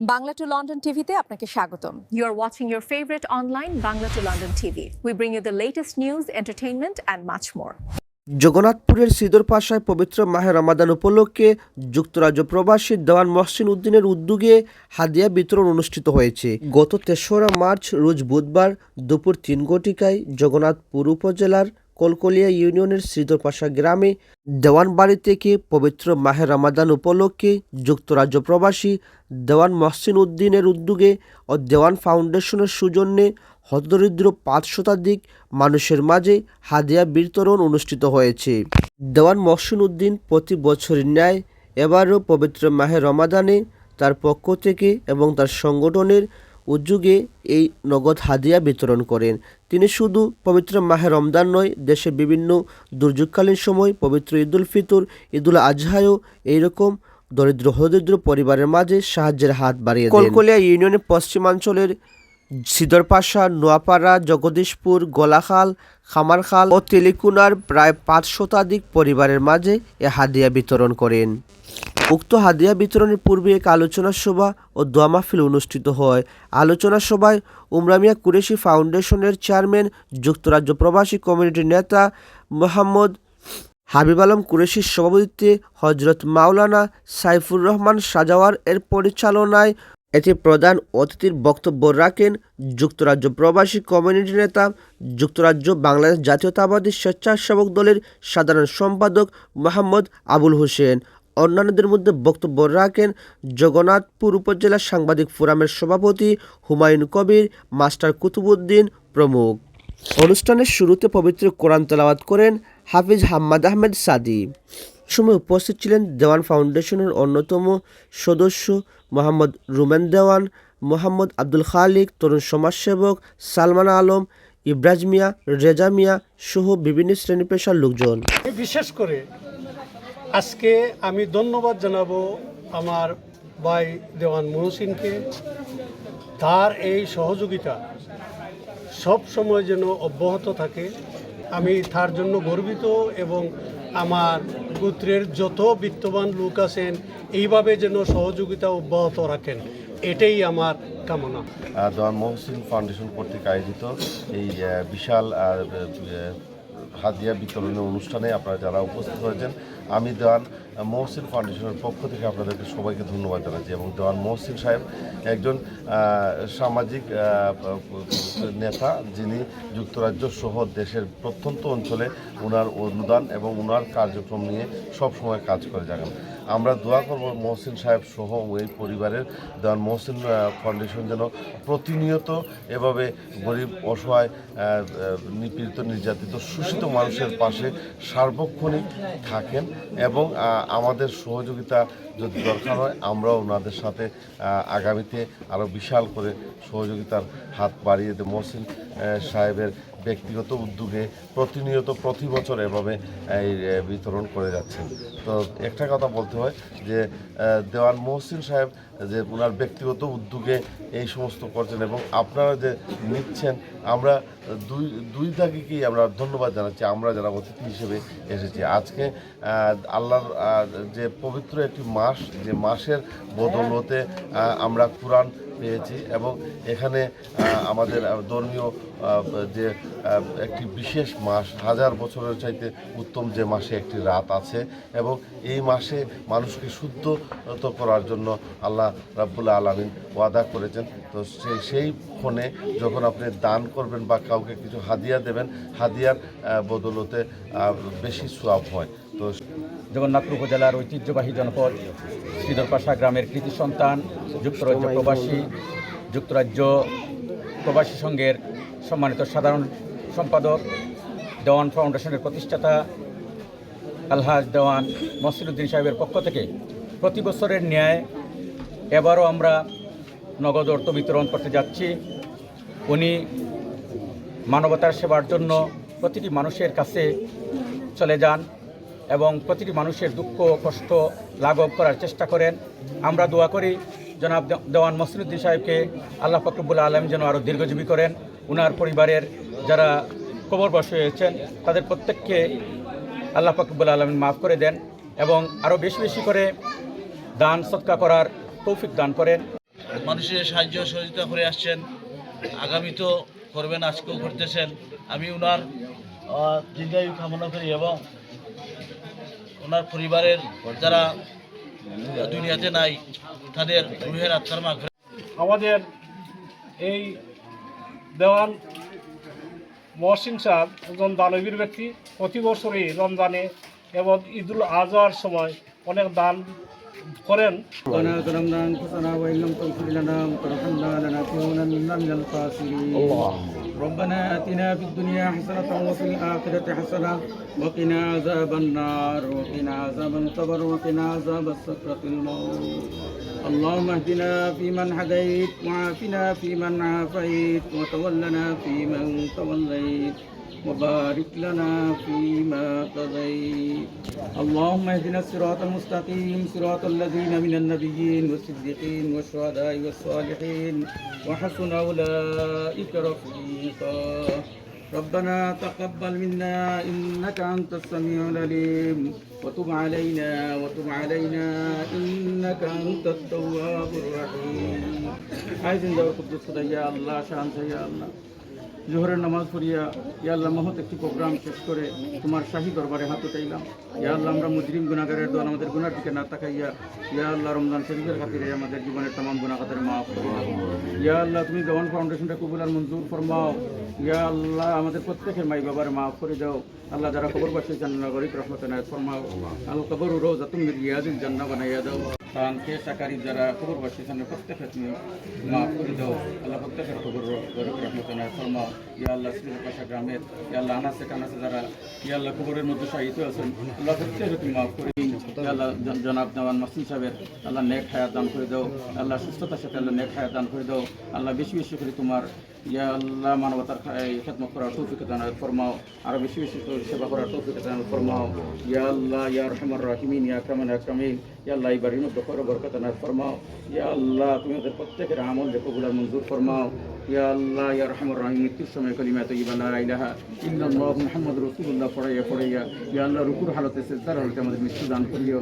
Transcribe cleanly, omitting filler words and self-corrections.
Bangla to London টিভিতে আপনাকে স্বাগতম। You are watching your favorite online Bangla to London TV. We bring you the latest news, entertainment, and much more. জগন্নাথপুরের Sidar পাশায় পবিত্র মাহে রমাদান উপলক্ষে যুক্তরাজ্য প্রবাসী দেওয়ান মহসিন উদ্দিনের উদ্যোগে হাদিয়া বিতরণ অনুষ্ঠিত হয়েছে। গত ৩রা মার্চ রোজ বুধবার দুপুর ৩ ঘটিকায় জগন্নাথপুর উপজেলার কলকলিয়া ইউনিয়নের সিদরপাশা গ্রামে দেওয়ান বাড়ি থেকে পবিত্র মাহে রমাদান উপলক্ষে যুক্তরাজ্য প্রবাসী দেওয়ান মহসিন উদ্দিনের উদ্যোগে ও দেওয়ান ফাউন্ডেশনের সৌজন্যে হতদরিদ্র ৫ শতাধিক মানুষের মাঝে হাদিয়া বিতরণ অনুষ্ঠিত হয়েছে। দেওয়ান মহসিন উদ্দিন প্রতি বছরের ন্যায় এবারও পবিত্র মাহে রমাদানে তার পক্ষ থেকে এবং তার সংগঠনের উদ্যোগে এই নগদ হাদিয়া বিতরণ করেন। তিনি শুধু পবিত্র মাহে রমজান নয়, দেশে বিভিন্ন দুর্যোগকালীন সময় পবিত্র ঈদুল ফিতর, ঈদুল আজহায়ও এইরকম হতদরিদ্র পরিবারের মাঝে সাহায্যের হাত বাড়িয়ে দেন। কলকলিয়া ইউনিয়নের পশ্চিমাঞ্চলের সিদরপাশা, নোয়াপাড়া, জগদীশপুর, গোলাখাল, খামারখাল ও তেলিকুনার প্রায় ৫ শতাধিক পরিবারের মাঝে এ হাদিয়া বিতরণ করেন। উক্ত হাদিয়া বিতরণের পূর্বে এক আলোচনা সভা ও দোয়া মাহফিল অনুষ্ঠিত হয়। আলোচনা সভায় উমরা মিয়া কুরেশি ফাউন্ডেশনের চেয়ারম্যান, যুক্তরাজ্য প্রবাসী কমিউনিটির নেতা মোহাম্মদ হাবিব আলম কুরেশির সভাপতিত্বে হজরত মাওলানা সাইফুর রহমান সাজাওয়ার এর পরিচালনায় এতে প্রধান অতিথির বক্তব্য রাখেন যুক্তরাজ্য প্রবাসী কমিউনিটি নেতা, যুক্তরাজ্য বাংলাদেশ জাতীয়তাবাদী স্বেচ্ছাসেবক দলের সাধারণ সম্পাদক মোহাম্মদ আবুল হোসেন। অন্যান্যদের মধ্যে বক্তব্য রাখেন জগন্নাথপুর উপজেলা সাংবাদিক ফোরামের সভাপতি হুমায়ুন কবির, মাস্টার কুতুবউদ্দিন প্রমুখ। অনুষ্ঠানের শুরুতে পবিত্র কোরআন তেলাওয়াত করেন হাফিজ হাম্মাদ আহমেদ সাদি। সময় উপস্থিত ছিলেন দেওয়ান ফাউন্ডেশনের অন্যতম সদস্য মোহাম্মদ রুমেন দেওয়ান, মোহাম্মদ আব্দুল খালিক, তরুণ সমাজসেবক সালমান আলম, ইব্রাজ মিয়া, রেজা মিয়া সহ বিভিন্ন শ্রেণী পেশার লোকজন। বিশেষ করে আজকে আমি ধন্যবাদ জানাবো আমার ভাই দেওয়ান মহসিনকে। তার এই সহযোগিতা সব সময় যেন অব্যাহত থাকে, আমি তার জন্য গর্বিত এবং আমার গোত্রের যত বিত্তবান লোক আছেন এইভাবে যেন সহযোগিতা অব্যাহত রাখেন, এটাই আমার কামনা। দেওয়ান মহসিন ফাউন্ডেশন কর্তৃক আয়োজিত এই বিশাল হাদিয়া বিতরণের অনুষ্ঠানে আপনারা যারা উপস্থিত হয়েছেন, আমি দেওয়ান মহসিন ফাউন্ডেশনের পক্ষ থেকে আপনাদেরকে সবাইকে ধন্যবাদ জানাচ্ছি। এবং দেওয়ান মহসিন সাহেব একজন সামাজিক নেতা, যিনি যুক্তরাজ্য সহ দেশের প্রত্যন্ত অঞ্চলে ওনার অনুদান এবং ওনার কার্যক্রম নিয়ে সব সময় কাজ করে যাবেন। আমরা দোয়া করব মহসিন সাহেব সহ ওই পরিবারের দেওয়ান মহসিন ফাউন্ডেশন যেন প্রতিনিয়ত এভাবে গরিব, অসহায়, নিপীড়িত, নির্যাতিত, শোষিত মানুষের পাশে সার্বক্ষণিক থাকেন এবং আমাদের সহযোগিতা যদি দরকার হয় আমরাও ওনাদের সাথে আগামীতে আরও বিশাল করে সহযোগিতার হাত বাড়িয়ে দেব। মহসিন সাহেবের ব্যক্তিগত উদ্যোগে প্রতিনিয়ত প্রতি বছর এভাবে এই বিতরণ করে যাচ্ছেন। তো একটা কথা বলতে হয় যে দেওয়ান মহসিন সাহেব যে ওনার ব্যক্তিগত উদ্যোগে এই সমস্ত করছেন এবং আপনারা যে নিচ্ছেন, আমরা দুই দাগিকেই আমরা ধন্যবাদ জানাচ্ছি। আমরা যারা অতিথি হিসেবে এসেছি আজকে আল্লাহর যে পবিত্র একটি মাস, যে মাসের বদৌলতে আমরা কোরআন পেয়েছি এবং এখানে আমাদের ধর্মীয় যে একটি বিশেষ মাস, 1000 বছরের চাইতে উত্তম যে মাসে একটি রাত আছে এবং এই মাসে মানুষকে শুদ্ধ করার জন্য আল্লাহ রাব্বুল আলামিন ওয়াদা করেছেন। তো সেই ফোনে যখন আপনি দান করবেন বা কাউকে কিছু হাদিয়া দেবেন, হাদিয়ার বদৌলতে বেশি সওয়াব হয়। তো জগন্নাথপুর উপজেলার ঐতিহ্যবাহী জনপদ সিদরপাশা গ্রামের কৃতি সন্তান, যুক্তরাজ্য প্রবাসী, যুক্তরাজ্য প্রবাসী সংঘের সম্মানিত সাধারণ সম্পাদক, দেওয়ান ফাউন্ডেশনের প্রতিষ্ঠাতা আলহাজ দেওয়ান মহসিন উদ্দিন সাহেবের পক্ষ থেকে প্রতি বছরের ন্যায় এবারও আমরা নগদ অর্থ বিতরণ করতে যাচ্ছি। উনি মানবতার সেবার জন্য প্রতিটি মানুষের কাছে চলে যান এবং প্রতিটি মানুষের দুঃখ কষ্ট লাঘব করার চেষ্টা করেন। আমরা দোয়া করি জনাব দেওয়ান মহসিন উদ্দিন সাহেবকে আল্লাহ পাক রব্বুল আলামিন যেন আরও দীর্ঘজীবী করেন। ওনার পরিবারের যারা কবরবাসী হয়েছেন তাদের প্রত্যেককে আল্লাহ পাক রব্বুল আলামিন মাফ করে দেন এবং আরও বেশি বেশি করে দান সদকা করার তৌফিক দান করেন। মানুষের সাহায্য সহযোগিতা করে আসছেন, আগামী তো করবেন, আজকেও করতেছেন। আমি ওনার দীর্ঘায়ু কামনা করি এবং ওনার পরিবারের যারা দুনিয়াতে নাই তাদের রুহের আত্মার মাগফিরাত। আমাদের এই দেওয়ান মহসিন সাহেব একজন দানবীর ব্যক্তি, প্রতি বছরই রমজানে এবং ঈদুল আজহার সময় অনেক দান করেন। ربنا ظلمنا أنفسنا وإن لم تغفر لنا وترحمنا لنكونن من الخاسرين ربنا آتنا في الدنيا حسنة وفي الآخرة حسنة وقنا عذاب النار وقنا عذاب القبر وقنا عذاب السكرة الموت اللهم اهدنا فيمن هديت وعافنا فيمن عافيت وتولنا فيمن توليت وبارك لنا فيما قضيت اللهم اهدنا الصراط المستقيم صراط الذين من النبيين والصديقين والشهداء والصالحين وحسن أولئك رفيقا ربنا تقبل منا إنك أنت السميع العليم وتب علينا إنك أنت التواب الرحيم عايز ندور قدس يا الله شان يا الله জোহরের নামাজ পড়িয়া ইয়া আল্লাহ মহৎ একটি প্রোগ্রাম শেষ করে তোমার শাহী দরবারে হাত উঠাইলাম। ইয়া আল্লাহ আমরা মুজরিম গুনাহগারের দল আমাদের গুনার দিকে না তাকাইয়া ইয়া আল্লাহ রমজান শরীফের খাতিরে আমাদের জীবনের तमाम গুনাহ খাতিরে মাফ করে দাও। ইয়া আল্লাহ তুমি দেওয়ান ফাউন্ডেশনটা কবুল আর মঞ্জুর ফরমাও। ইয়া আল্লাহ আমাদের প্রত্যেকের মাই বাবার মাফ করে দাও। আল্লাহ যারা কবরবাসী জান্নাত গরিব রহমত নায়েত ফরমাও। আল কবর রওজাতুম মিন রিয়াদিল জান্নাহ বানাইয়া দাও। তানকে সাকারি যারা কবরবাসী জান্নাত প্রত্যেকের তুমি মাফ করে দাও। আল্লাহ প্রত্যেকের কবর গরিব রহমত নায়েত ফরমাও। ইয়া আল্লাহ শ্রীদর পাশা গ্রামের ইয়া আল্লাহ আনাসে কানাসে যারা ইয়া আল্লাহ কবরের মধ্যে শাহিদ আছেন আল্লাহ প্রত্যেকে তুমি মাফ করে দিন। ইয়া আল্লাহ জনাব দেওয়ান মহসিন সাহেবের আল্লাহ নেক হায়াত দান করে দাও। আল্লাহ সুস্থতার সাথে আল্লাহ নেক হায়াত দান করে দাও। আল্লাহ বেশি বেশি করে তোমার ইয়া আল্লাহ মানবতার খেদমত করার তৌফিক দান ফরমাও। আরো বেশি বেশি করে সেবা করার তৌফিক দান ফরমাও। ইয়া আল্লাহ ইয়া আরহামার রাহিমিন ইয়া আকরামান আকরামিন ইয়া আল্লাহ এই বাড়ির মধ্যে বরকত দান ফরমাও। ইয়া আল্লাহ তুমি ওদের প্রত্যেকের আমল যে কবুল আর মঞ্জুর ফরমাও। ইয়া আল্লাহ ইয়া আরহামার রাহিম মৃত্যুর সময় কালিমা তাইয়্যিবা লা ইলাহা ইল্লাল্লাহু মুহাম্মাদুর রাসূলুল্লাহ পড়াইয়া ইয়া আল্লাহ রুকুর হালতে সিজদার হালতে আমাদের মৃত্যু দান করিও।